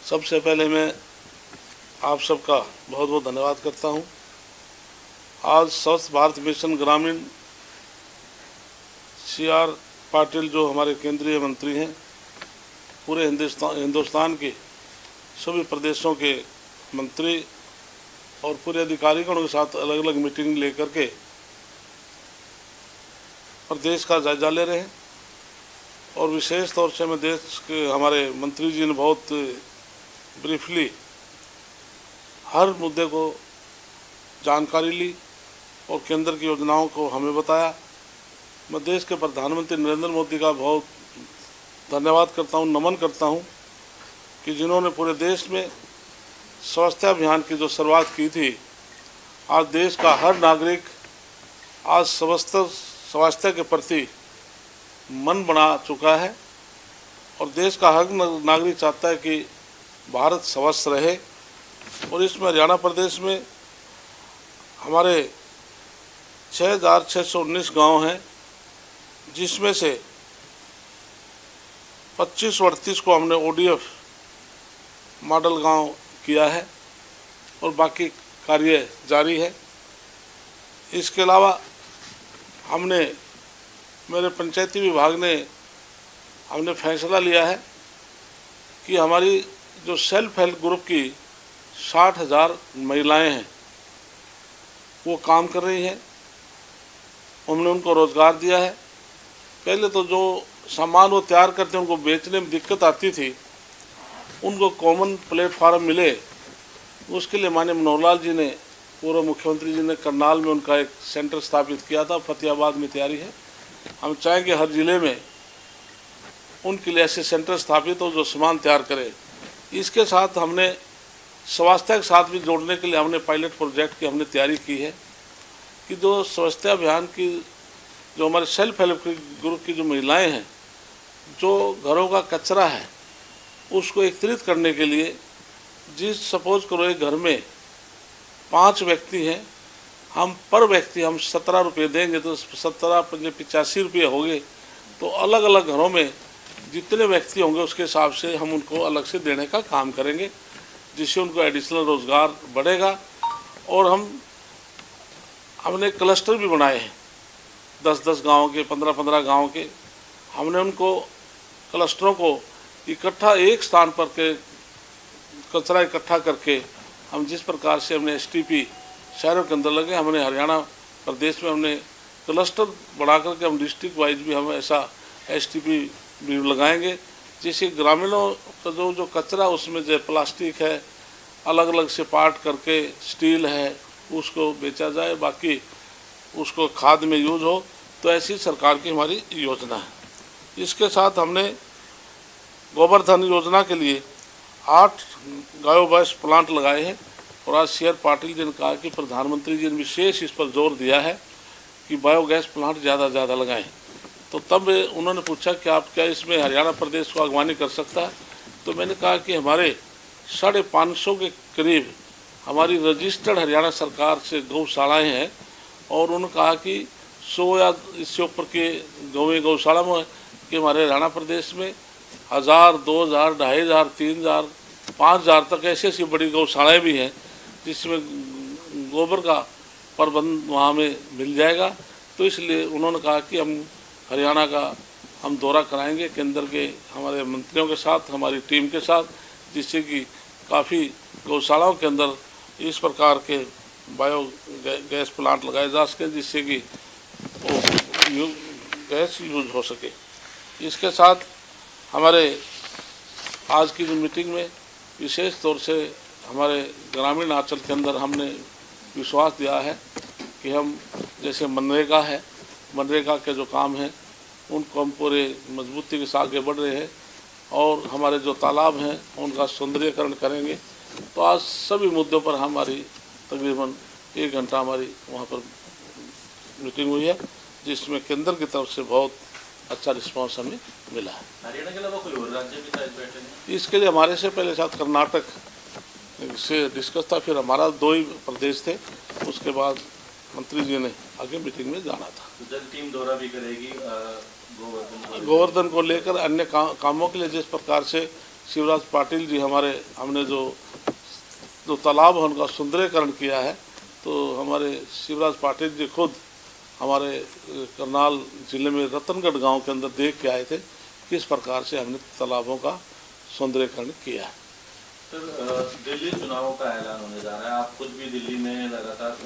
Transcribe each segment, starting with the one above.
सबसे पहले मैं आप सबका बहुत बहुत धन्यवाद करता हूं। आज स्वच्छ भारत मिशन ग्रामीण CR पाटिल जो हमारे केंद्रीय मंत्री हैं, पूरे हिंदुस्तान के सभी प्रदेशों के मंत्री और पूरे अधिकारीगणों के साथ अलग अलग मीटिंग लेकर के प्रदेश का जायजा ले रहे हैं। और विशेष तौर से मैं देश के हमारे मंत्री जी ने बहुत ब्रीफली हर मुद्दे को जानकारी ली और केंद्र की योजनाओं को हमें बताया। मैं देश के प्रधानमंत्री नरेंद्र मोदी का बहुत धन्यवाद करता हूं, नमन करता हूं कि जिन्होंने पूरे देश में स्वच्छता अभियान की जो शुरुआत की थी, आज देश का हर नागरिक आज स्वच्छता के प्रति मन बना चुका है और देश का हर नागरिक चाहता है कि भारत स्वच्छ रहे। और इसमें हरियाणा प्रदेश में हमारे 6,619 गांव हैं, जिसमें से 25-38 को हमने ODF मॉडल गांव किया है और बाकी कार्य जारी है। इसके अलावा मेरे पंचायती विभाग ने हमने फैसला लिया है कि हमारी जो सेल्फ हेल्प ग्रुप की 60,000 महिलाएं हैं वो काम कर रही हैं। हमने उनको रोज़गार दिया है। पहले तो जो सामान वो तैयार करते हैं उनको बेचने में दिक्कत आती थी, उनको कॉमन प्लेटफार्म मिले, उसके लिए माननीय मनोहर लाल जी ने, पूर्व मुख्यमंत्री जी ने करनाल में उनका एक सेंटर स्थापित किया था। फतेहाबाद में तैयारी है। हम चाहेंगे हर ज़िले में उनके लिए ऐसे सेंटर स्थापित हो जो सामान तैयार करे। इसके साथ हमने स्वास्थ्य के साथ भी जोड़ने के लिए हमने पायलट प्रोजेक्ट की हमने तैयारी की है कि जो स्वच्छता अभियान की जो हमारे सेल्फ हेल्प ग्रुप की जो महिलाएं हैं, जो घरों का कचरा है उसको एकत्रित करने के लिए, सपोज करो एक घर में 5 व्यक्ति हैं, हम पर व्यक्ति हम 17 रुपये देंगे तो 17×85 रुपये हो गए। तो अलग अलग घरों में जितने व्यक्ति होंगे उसके हिसाब से हम उनको अलग से देने का काम करेंगे, जिससे उनको एडिशनल रोज़गार बढ़ेगा। और हमने क्लस्टर भी बनाए हैं 10-10 गाँव के, 15-15 गाँव के। हमने उनको क्लस्टरों को इकट्ठा एक स्थान पर के कचरा इकट्ठा करके हम जिस प्रकार से हमने STP शहरों के अंदर लगे, हमने हरियाणा प्रदेश में हमने क्लस्टर बढ़ा करके हम डिस्ट्रिक्ट वाइज भी हम ऐसा STP भी लगाएंगे, जिससे ग्रामीणों का जो कचरा उसमें जो प्लास्टिक है अलग अलग से पार्ट करके, स्टील है उसको बेचा जाए, बाकी उसको खाद में यूज हो। तो ऐसी सरकार की हमारी योजना है। इसके साथ हमने गोवर्धन योजना के लिए 8 बायोगैस प्लांट लगाए हैं। और आज CR पाटिल जी ने कहा कि प्रधानमंत्री जी ने विशेष इस पर जोर दिया है कि बायोगैस प्लांट ज़्यादा लगाएं। तो तब उन्होंने पूछा कि आप क्या इसमें हरियाणा प्रदेश को अगवानी कर सकता है। तो मैंने कहा कि हमारे 550 के करीब हमारी रजिस्टर्ड हरियाणा सरकार से गौशालाएँ हैं और उन्होंने कहा कि 100 या इससे ऊपर के गौशाला में कि हमारे हरियाणा प्रदेश में 1000, 2000, 2500, 3000, 5000 तक ऐसी बड़ी गौशालाएँ भी हैं जिसमें गोबर का प्रबंध वहाँ में मिल जाएगा। तो इसलिए उन्होंने कहा कि हम हरियाणा का हम दौरा कराएंगे केंद्र के हमारे मंत्रियों के साथ, हमारी टीम के साथ, जिससे कि काफ़ी गौशालाओं के अंदर इस प्रकार के बायोगैस प्लांट लगाए जा सकें, जिससे कि वो गैस यूज हो सके। इसके साथ हमारे आज की जो मीटिंग में विशेष तौर से हमारे ग्रामीण अंचल के अंदर हमने विश्वास दिया है कि हम जैसे मनरेगा के जो काम हैं उनको हम पूरे मजबूती के साथ आगे बढ़ रहे हैं और हमारे जो तालाब हैं उनका सौंदर्यीकरण करेंगे। तो आज सभी मुद्दों पर हमारी तकरीबन 1 घंटा हमारी वहाँ पर मीटिंग हुई है, जिसमें केंद्र की तरफ से बहुत अच्छा रिस्पांस हमें मिला है। हरियाणा के अलावा कोई और राज्य भी शायद बैठे हैं? इसके लिए हमारे से पहले साथ कर्नाटक से डिस्कस था, फिर हमारा 2 ही प्रदेश थे, उसके बाद मंत्री जी ने आगे मीटिंग में जाना था। तो जल टीम दौरा भी करेगी गोवर्धन को लेकर अन्य कामों के लिए जिस प्रकार से शिवराज पाटिल जी हमने जो तालाब है उनका सुंदरीकरण किया है, तो हमारे शिवराज पाटिल जी खुद हमारे करनाल जिले में रतनगढ़ गांव के अंदर देख के आए थे किस प्रकार से हमने तालाबों का सौंदर्यीकरण किया है। सर, दिल्ली चुनावों का ऐलान होने जा रहा है, आप खुद भी दिल्ली में लगातार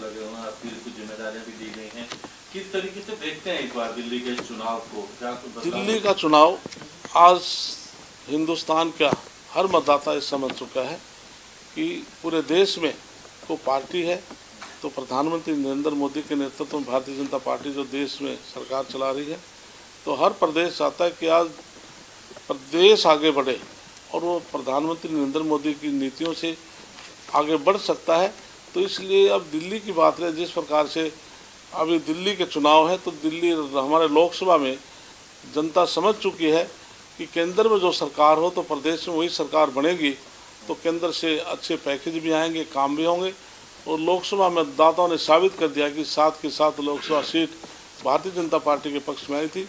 लगे हुए हैं, आपकी कुछ जिम्मेदारियां भी दी गई हैं, किस तरीके से देखते हैं इस बार दिल्ली के चुनाव को? क्या दिल्ली का चुनाव आज हिंदुस्तान का हर मतदाता ये समझ चुका है कि पूरे देश में को पार्टी है तो प्रधानमंत्री नरेंद्र मोदी के नेतृत्व में भारतीय जनता पार्टी जो देश में सरकार चला रही है, तो हर प्रदेश चाहता है कि आज प्रदेश आगे बढ़े और वो प्रधानमंत्री नरेंद्र मोदी की नीतियों से आगे बढ़ सकता है। तो इसलिए अब दिल्ली की बात है, जिस प्रकार से अभी दिल्ली के चुनाव है तो दिल्ली हमारे लोकसभा में जनता समझ चुकी है कि केंद्र में जो सरकार हो तो प्रदेश में वही सरकार बनेगी, तो केंद्र से अच्छे पैकेज भी आएंगे, काम भी होंगे। और लोकसभा में मतदाताओं ने साबित कर दिया कि 7 की 7 लोकसभा सीट भारतीय जनता पार्टी के पक्ष में आई थी।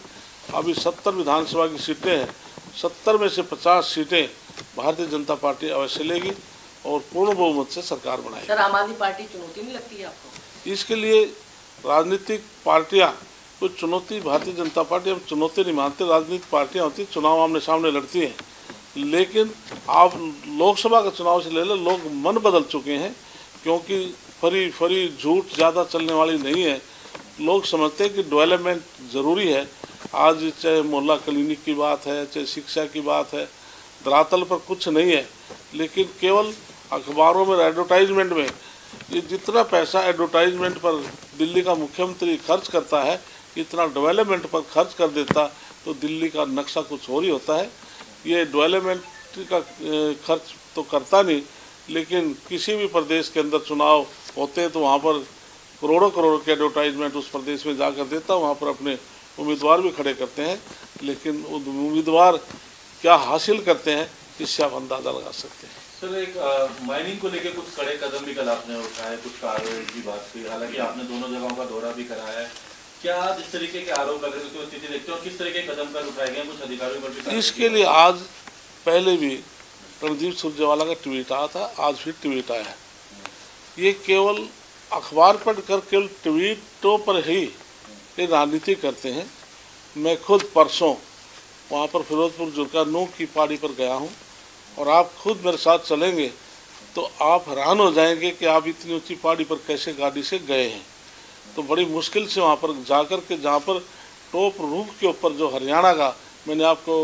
अभी 70 विधानसभा की सीटें हैं, 70 में से 50 सीटें भारतीय जनता पार्टी अवश्य लेगी और पूर्ण बहुमत से सरकार बनाएगी। सर, आम आदमी पार्टी चुनौती नहीं लगती है आपको? इसके लिए राजनीतिक पार्टियां कुछ चुनौती, भारतीय जनता पार्टी हम चुनौती नहीं मानते, राजनीतिक पार्टियां होती चुनाव आमने सामने लड़ती हैं, लेकिन आप लोकसभा का चुनाव से ले लो, लोग मन बदल चुके हैं क्योंकि फरी झूठ ज़्यादा चलने वाली नहीं है। लोग समझते हैं कि डेवलपमेंट ज़रूरी है। आज चाहे मोहल्ला क्लिनिक की बात है, चाहे शिक्षा की बात है, धरातल पर कुछ नहीं है, लेकिन केवल अखबारों में एडवर्टाइजमेंट में ये जितना पैसा एडवर्टाइजमेंट पर दिल्ली का मुख्यमंत्री खर्च करता है, इतना डेवलपमेंट पर खर्च कर देता तो दिल्ली का नक्शा कुछ और ही होता है। ये डेवलपमेंट का खर्च तो करता नहीं, लेकिन किसी भी प्रदेश के अंदर चुनाव होते हैं तो वहाँ पर करोड़ों के एडवर्टाइजमेंट उस प्रदेश में जाकर देता, वहाँ पर अपने उम्मीदवार भी खड़े करते हैं, लेकिन उम्मीदवार क्या हासिल करते हैं इससे आप अंदाज़ा लगा सकते हैं। सर, एक माइनिंग को लेकर कुछ कड़े कदम भी कल आपने उठाए, कुछ कार्रवाई की बात की, हालांकि आपने दोनों जगहों का दौरा भी कराया है। क्या जिस तरीके के आरोप लग रहे थे स्थिति देखते हो, किस तरह के कदम कर उठाए गए, कुछ अधिकारियों पर भी? इसके लिए आज पहले भी रणदीप सुरजेवाला का ट्वीट आया था, आज फिर ट्वीट आया है। ये केवल अखबार पढ़कर केवल ट्वीटों पर ही ये राजनीति करते हैं। मैं खुद परसों वहाँ पर फिरोजपुर जुर्कानू की पहाड़ी पर गया हूँ और आप खुद मेरे साथ चलेंगे तो आप हैरान हो जाएंगे कि आप इतनी ऊंची पहाड़ी पर कैसे गाड़ी से गए हैं। तो बड़ी मुश्किल से वहाँ पर जाकर के, जहाँ पर टॉप रूफ के ऊपर जो हरियाणा का, मैंने आपको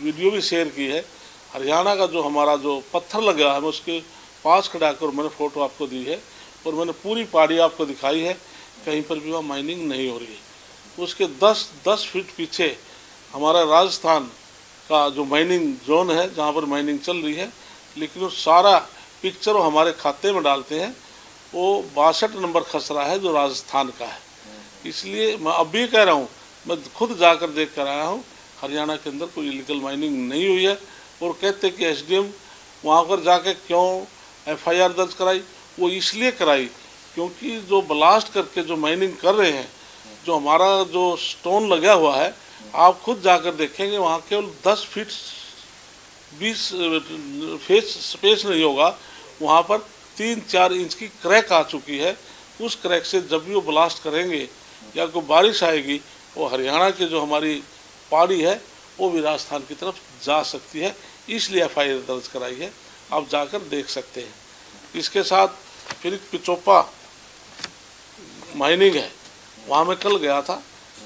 वीडियो भी शेयर की है, हरियाणा का जो हमारा जो पत्थर लगा है मैं उसके पास खड़ा कर मैंने फ़ोटो आपको दी है और मैंने पूरी पहाड़ी आपको दिखाई है, कहीं पर भी वहाँ माइनिंग नहीं हो रही है। उसके 10 फीट पीछे हमारा राजस्थान का जो माइनिंग जोन है जहाँ पर माइनिंग चल रही है, लेकिन वो सारा पिक्चर वो हमारे खाते में डालते हैं, वो 62 नंबर खसरा है जो राजस्थान का है। इसलिए मैं अभी कह रहा हूँ, मैं खुद जाकर देख कर आया हूँ, हरियाणा के अंदर कोई इलीगल माइनिंग नहीं हुई है। और कहते कि एसडीएम वहाँ पर जाके क्यों एफआईआर दर्ज कराई, वो इसलिए कराई क्योंकि जो ब्लास्ट करके जो माइनिंग कर रहे हैं, जो हमारा जो स्टोन लगा हुआ है, आप खुद जाकर देखेंगे वहाँ केवल 10 फीट 20 फेस स्पेस नहीं होगा, वहाँ पर 3-4 इंच की क्रैक आ चुकी है। उस क्रैक से जब भी वो ब्लास्ट करेंगे या कोई बारिश आएगी, वो हरियाणा की जो हमारी पहाड़ी है वो भी राजस्थान की तरफ जा सकती है, इसलिए एफआईआर दर्ज कराई है। आप जाकर देख सकते हैं। इसके साथ फिर पिचोपा माइनिंग है, वहाँ मैं कल गया था।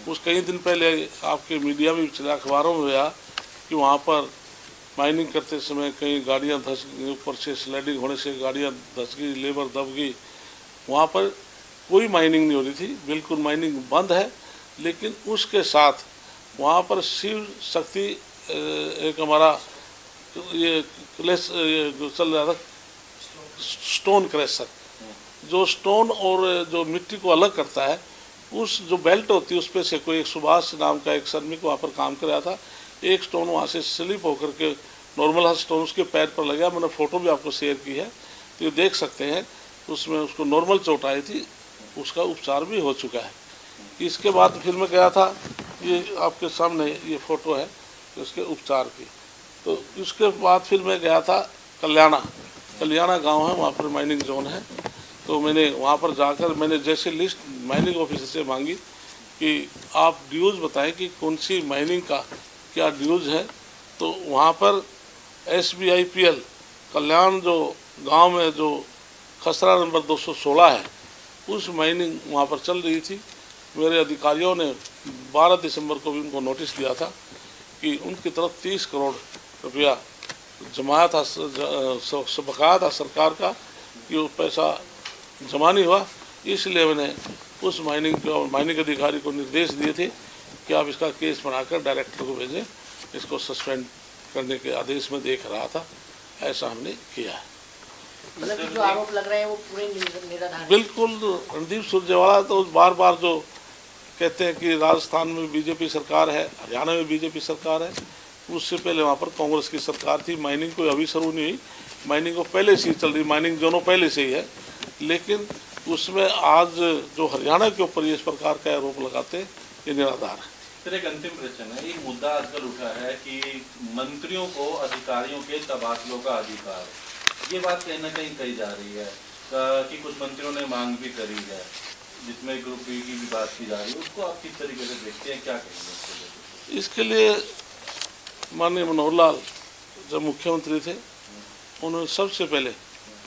उस कई दिन पहले आपके मीडिया में चला, अखबारों में आया कि वहाँ पर माइनिंग करते समय कई गाड़ियाँ धस, ऊपर से स्लाइडिंग होने से गाड़ियाँ धस गई, लेबर दब गई। वहाँ पर कोई माइनिंग नहीं हो रही थी, बिल्कुल माइनिंग बंद है। लेकिन उसके साथ वहाँ पर शिव शक्ति एक हमारा ये क्लेस चल रहा था, स्टोन क्रैशर, जो स्टोन और जो मिट्टी को अलग करता है, उस जो बेल्ट होती है उस पर से कोई एक सुभाष नाम का एक श्रमिक वहाँ पर काम कर रहा था। एक स्टोन वहाँ से स्लिप होकर के नॉर्मल स्टोन उसके पैर पर लगा। मैंने फ़ोटो भी आपको शेयर की है, तो ये देख सकते हैं। उसमें उसको नॉर्मल चोट आई थी, उसका उपचार भी हो चुका है। इसके बाद फिर मैं गया था, ये आपके सामने ये फ़ोटो है उसके उपचार की। तो उसके बाद फिर मैं गया था कल्याणा गांव है, वहाँ पर माइनिंग जोन है। तो मैंने वहाँ पर जाकर मैंने जैसे लिस्ट माइनिंग ऑफिसर से मांगी कि आप ड्यूज़ बताएं कि कौन सी माइनिंग का क्या ड्यूज़ है। तो वहाँ पर SBIPL कल्याण जो गांव में जो खसरा नंबर 216 है, उस माइनिंग वहाँ पर चल रही थी। मेरे अधिकारियों ने 12 दिसंबर को भी उनको नोटिस दिया था कि उनकी तरफ 30 करोड़ रुपया जमाया था, बकाया था सरकार का, कि वो पैसा जमा नहीं हुआ। इसलिए मैंने उस माइनिंग अधिकारी को निर्देश दिए थे कि आप इसका केस बनाकर डायरेक्टर को भेजें, इसको सस्पेंड करने के आदेश में देख रहा था। ऐसा हमने किया है। मतलब जो आरोप लग रहे हैं वो पूरे निराधार। बिल्कुल। रणदीप सुरजेवाला तो बार बार जो कहते हैं कि राजस्थान में बीजेपी सरकार है, हरियाणा में बीजेपी सरकार है, उससे पहले वहाँ पर कांग्रेस की सरकार थी। माइनिंग कोई अभी शुरू नहीं हुई, माइनिंग को पहले से ही चल रही, माइनिंग जोनों पहले से ही है। लेकिन उसमें आज जो हरियाणा के ऊपर इस प्रकार का आरोप लगाते हैं, ये निराधार है। फिर एक अंतिम प्रश्न है, एक मुद्दा आजकल उठा है कि मंत्रियों को अधिकारियों के तबादलों का अधिकार, ये बात कहीं ना कहीं कही जा रही है कि कुछ मंत्रियों ने मांग भी करी है, जिसमें ग्रुप बी की भी बात की जा रही है। उसको आप किस तरीके से देखते हैं, क्या कहेंगे इसके लिए? माननीय मनोहर लाल जब मुख्यमंत्री थे, उन्होंने सबसे पहले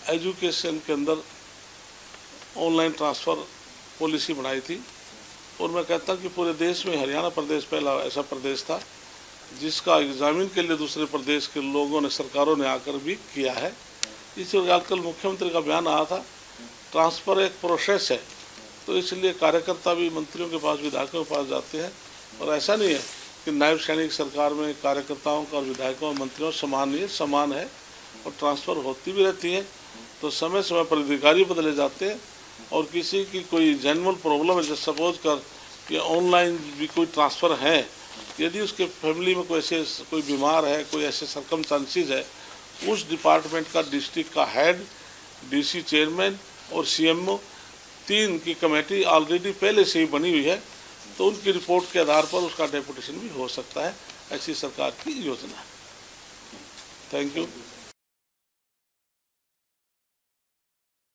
एजुकेशन के अंदर ऑनलाइन ट्रांसफ़र पॉलिसी बनाई थी। और मैं कहता हूँ कि पूरे देश में हरियाणा प्रदेश पहला ऐसा प्रदेश था जिसका एग्जामिन के लिए दूसरे प्रदेश के लोगों ने, सरकारों ने आकर भी किया है। इसलिए आजकल मुख्यमंत्री का बयान आया था, ट्रांसफ़र एक प्रोसेस है, तो इसलिए कार्यकर्ता भी मंत्रियों के पास, विधायकों के पास जाते हैं। और ऐसा नहीं है कि नायब सैनिक सरकार में कार्यकर्ताओं का और विधायकों और मंत्रियों समान नहीं है, समान है, और ट्रांसफ़र होती भी रहती है। तो समय समय पर अधिकारी बदले जाते हैं। और किसी की कोई जेन्युइन प्रॉब्लम है, जैसे सपोज कर कि ऑनलाइन भी कोई ट्रांसफ़र है, यदि उसके फैमिली में कोई बीमार है, कोई ऐसे सर्कमस्टांसेस है, उस डिपार्टमेंट का डिस्ट्रिक्ट का हेड, DC चेयरमैन और CMO 3 की कमेटी ऑलरेडी पहले से ही बनी हुई है। तो उनकी रिपोर्ट के आधार पर उसका डेपुटेशन भी हो सकता है। ऐसी सरकार की योजना है। Thank you.